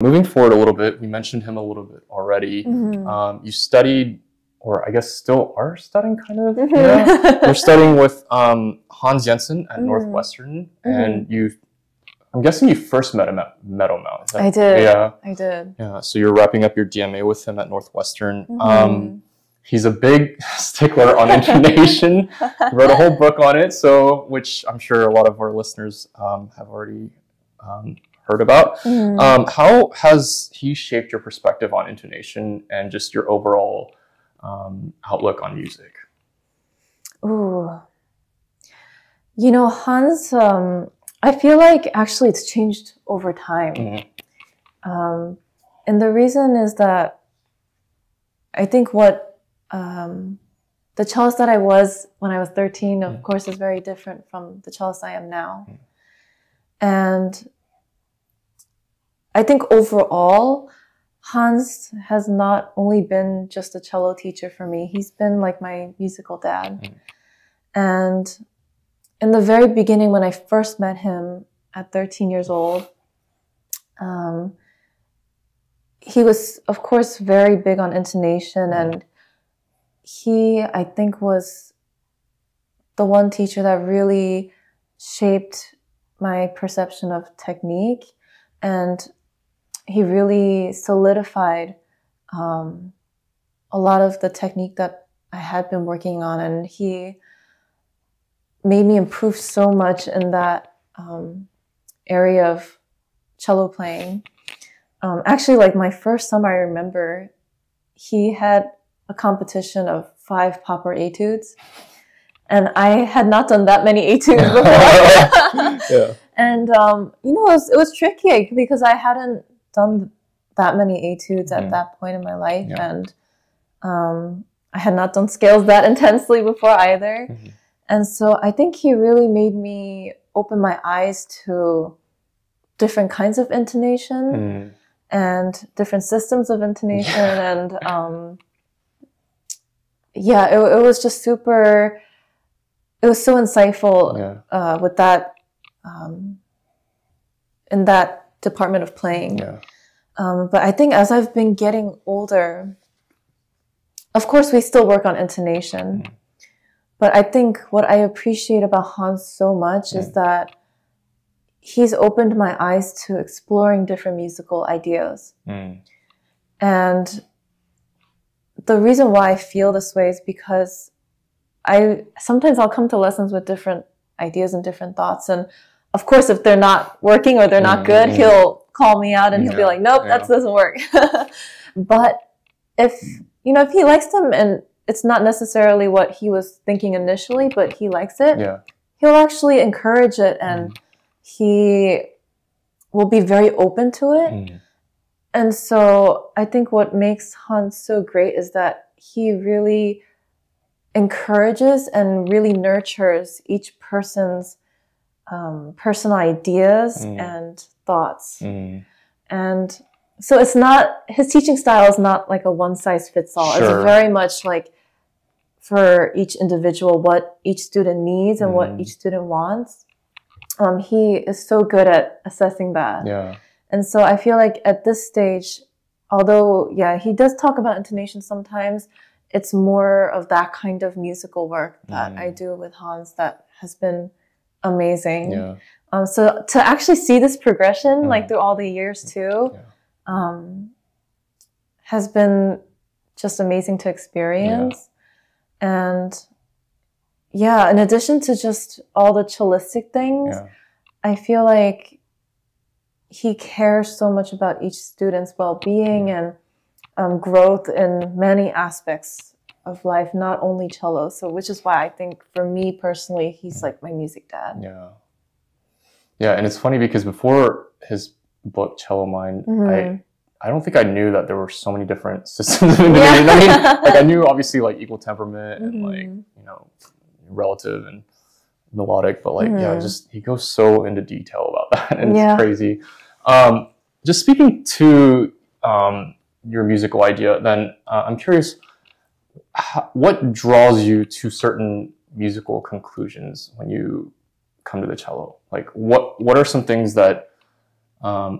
Moving forward a little bit, we mentioned him a little bit already. You studied, or I guess still are studying, kind of. Yeah, you're studying with Hans Jensen at Northwestern, and I'm guessing you first met him at Meadowmount. I did. Yeah, I did. Yeah, so you're wrapping up your DMA with him at Northwestern. He's a big stickler on intonation. He wrote a whole book on it, which I'm sure a lot of our listeners have already heard about. How has he shaped your perspective on intonation and just your overall outlook on music? Ooh, you know, Hans, I feel like actually it's changed over time. And the reason is that I think what the cellist that I was when I was 13, of course, is very different from the cellist I am now. And I think overall, Hans has not only been just a cello teacher for me, he's been like my musical dad. And in the very beginning, when I first met him at 13 years old, he was, of course, very big on intonation. And he, I think, was the one teacher that really shaped my perception of technique. And he really solidified a lot of the technique that I had been working on. And he made me improve so much in that area of cello playing. Actually, like my first summer, I remember he had a competition of 5 proper etudes. And I had not done that many etudes before. And, you know, it was tricky because I hadn't done that many etudes at that point in my life. And I had not done scales that intensely before either. And so I think he really made me open my eyes to different kinds of intonation and different systems of intonation. And yeah, it was just super, it was so insightful with that, in that department of playing. But I think as I've been getting older, of course we still work on intonation. But I think what I appreciate about Hans so much is that he's opened my eyes to exploring different musical ideas. And the reason why I feel this way is because sometimes I'll come to lessons with different ideas and different thoughts. And of course, if they're not working or they're not good, he'll call me out and he'll be like, nope, that doesn't work. But if, you know, if he likes them and it's not necessarily what he was thinking initially, but he likes it, he'll actually encourage it and he will be very open to it. And so I think what makes Hans so great is that he really encourages and really nurtures each person's personal ideas and thoughts. And so it's not, his teaching style is not like a one-size-fits-all. It's very much like for each individual, what each student needs and what each student wants. He is so good at assessing that. And so I feel like at this stage, although, he does talk about intonation sometimes, it's more of that kind of musical work that I do with Hans that has been amazing. So to actually see this progression, like through all the years too, has been just amazing to experience. And in addition to just all the cellistic things, I feel like he cares so much about each student's well-being and growth in many aspects of life, not only cello. So which is why I think for me personally, he's like my music dad. And it's funny because before his book Cello Mind, I don't think I knew that there were so many different systems of intonation. I mean, like I knew obviously like equal temperament and like, you know, relative and melodic, but like just he goes so into detail about that, and it's crazy. Just speaking to your musical idea, then I'm curious, what draws you to certain musical conclusions when you come to the cello? Like what are some things that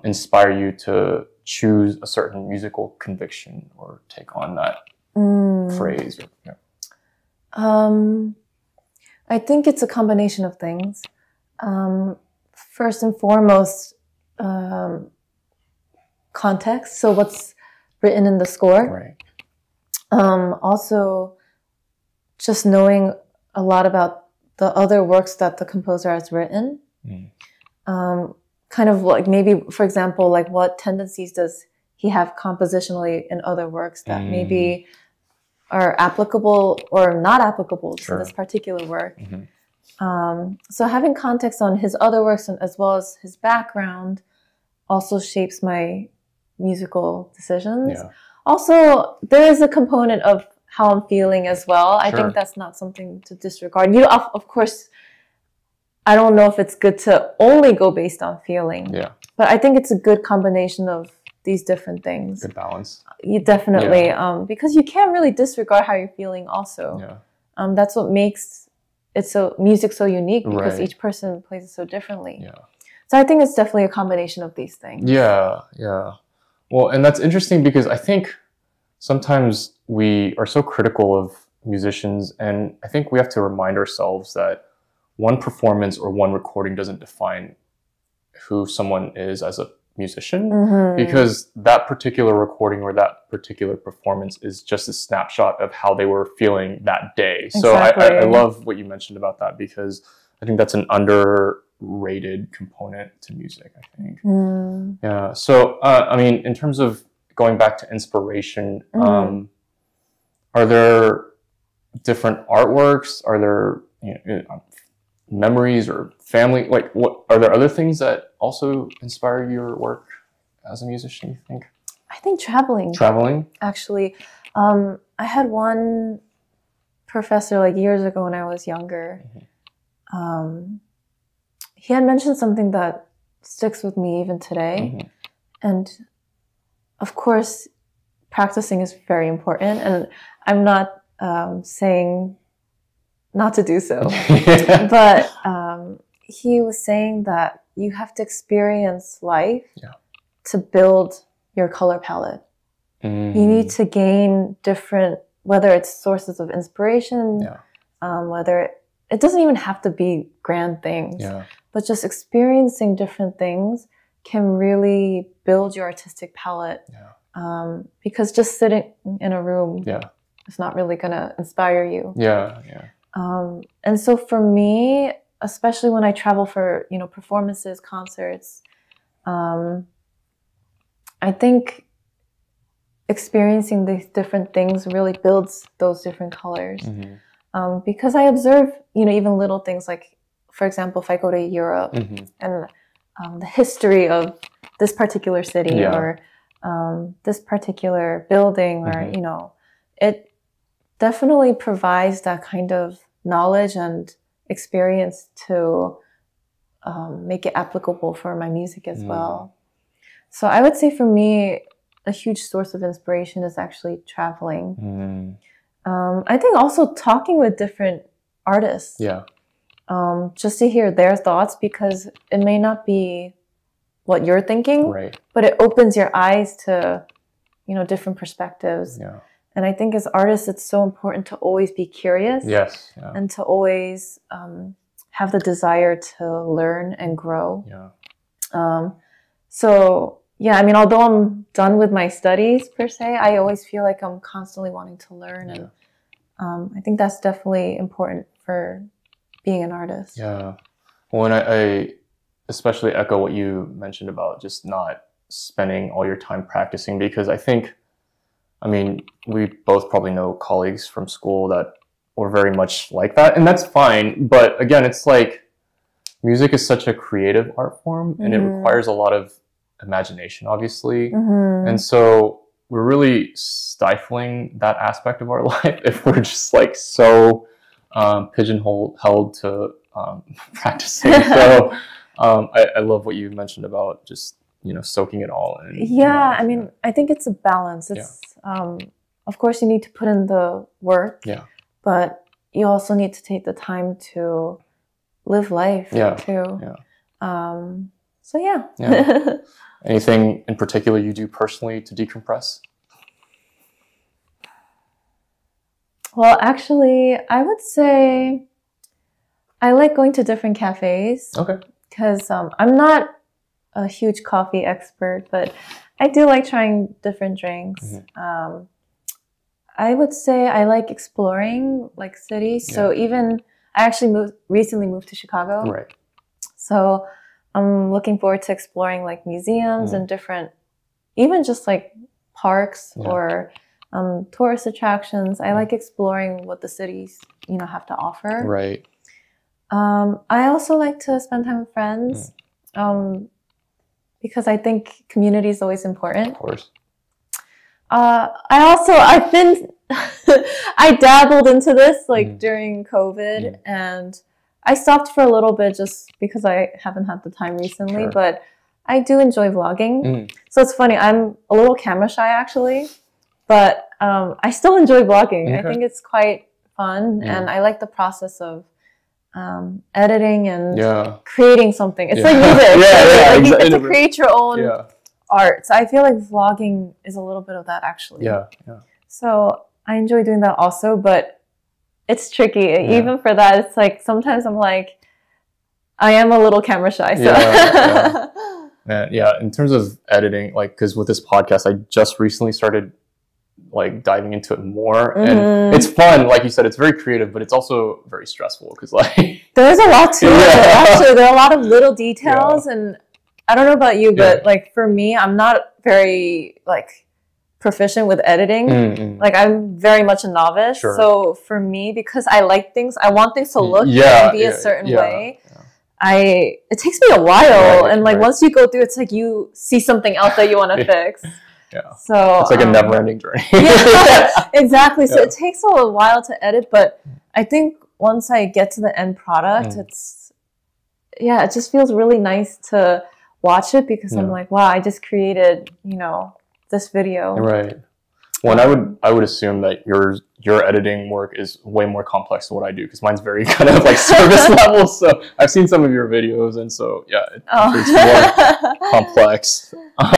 inspire you to choose a certain musical conviction or take on that phrase? Or, I think it's a combination of things. First and foremost, context. So what's written in the score. Right. Also, just knowing a lot about the other works that the composer has written. Kind of like maybe, for example, like what tendencies does he have compositionally in other works that maybe are applicable or not applicable to this particular work. So having context on his other works and as well as his background also shapes my musical decisions. Yeah. Also, there is a component of how I'm feeling as well. I think that's not something to disregard. You know, of course, I don't know if it's good to only go based on feeling. Yeah. But I think it's a good combination of these different things. Good balance. You definitely, because you can't really disregard how you're feeling also. Yeah. That's what makes music so unique, because each person plays it so differently. Yeah. So I think it's definitely a combination of these things. Yeah, yeah. Well, and that's interesting because I think sometimes we are so critical of musicians, and I think we have to remind ourselves that one performance or one recording doesn't define who someone is as a musician, because that particular recording or that particular performance is just a snapshot of how they were feeling that day. Exactly. So I love what you mentioned about that, because I think that's an underrated component to music, I think. Yeah. So, I mean, in terms of going back to inspiration, are there different artworks? Are there memories or family? Like, what are there other things that also inspire your work as a musician, you think? I think traveling. Traveling? Actually. I had one professor like years ago when I was younger. He had mentioned something that sticks with me even today. And of course, practicing is very important. And I'm not saying not to do so. But he was saying that you have to experience life to build your color palette. You need to gain different, whether it's sources of inspiration, whether it doesn't even have to be grand things, but just experiencing different things can really build your artistic palette. Because just sitting in a room is not really going to inspire you. And so for me, especially when I travel for, performances, concerts, I think experiencing these different things really builds those different colors. Because I observe, even little things like, for example, if I go to Europe and the history of this particular city or this particular building, or, it definitely provides that kind of knowledge and experience to make it applicable for my music as well. So I would say for me, a huge source of inspiration is actually traveling. I think also talking with different artists, just to hear their thoughts, because it may not be what you're thinking, but it opens your eyes to, different perspectives. And I think as artists, it's so important to always be curious and to always have the desire to learn and grow. So, I mean, although I'm done with my studies per se, I always feel like I'm constantly wanting to learn. And I think that's definitely important for being an artist. Well, and I especially echo what you mentioned about just not spending all your time practicing, because I think, we both probably know colleagues from school that were very much like that, and that's fine. But again, it's like music is such a creative art form, and it requires a lot of imagination, obviously. And so we're really stifling that aspect of our life if we're just like so pigeonholed to practicing. So I love what you mentioned about just soaking it all in. I mean, I think it's a balance. It's of course you need to put in the work, but you also need to take the time to live life too. So Anything in particular you do personally to decompress? Well, actually, I would say I like going to different cafes. Okay. Because I'm not a huge coffee expert, but I do like trying different drinks. Mm-hmm. I would say I like exploring like cities. Yeah. So even I actually recently moved to Chicago. Right. So I'm looking forward to exploring like museums and different, even just like parks or tourist attractions. I like exploring what the cities, have to offer. Right. I also like to spend time with friends because I think community is always important. Of course. I've been, I dabbled into this like during COVID and I stopped for a little bit just because I haven't had the time recently, but I do enjoy vlogging. So it's funny, I'm a little camera shy actually, but I still enjoy vlogging. I think it's quite fun and I like the process of editing and creating something. It's like music. You get to create your own art. So I feel like vlogging is a little bit of that actually. Yeah. So I enjoy doing that also, but it's tricky. Even for that, it's like sometimes I'm like, I am a little camera shy. So. Yeah. In terms of editing, like, because with this podcast, I just recently started like diving into it more, and it's fun. Like you said, it's very creative, but it's also very stressful because like there's a lot to it. Actually, there are a lot of little details, and I don't know about you, but like for me, I'm not very like proficient with editing. Like I'm very much a novice. So for me, because I like things, I want things to look and be a certain way. It takes me a while, and like once you go through, it's like you see something else that you want to fix. So it's like a never-ending journey. Exactly. So it takes a while to edit, but I think once I get to the end product, it just feels really nice to watch it because I'm like, wow, I just created, this video. Right. Well, and I would assume that your editing work is way more complex than what I do because mine's very kind of like service level. So I've seen some of your videos, and so it's more complex.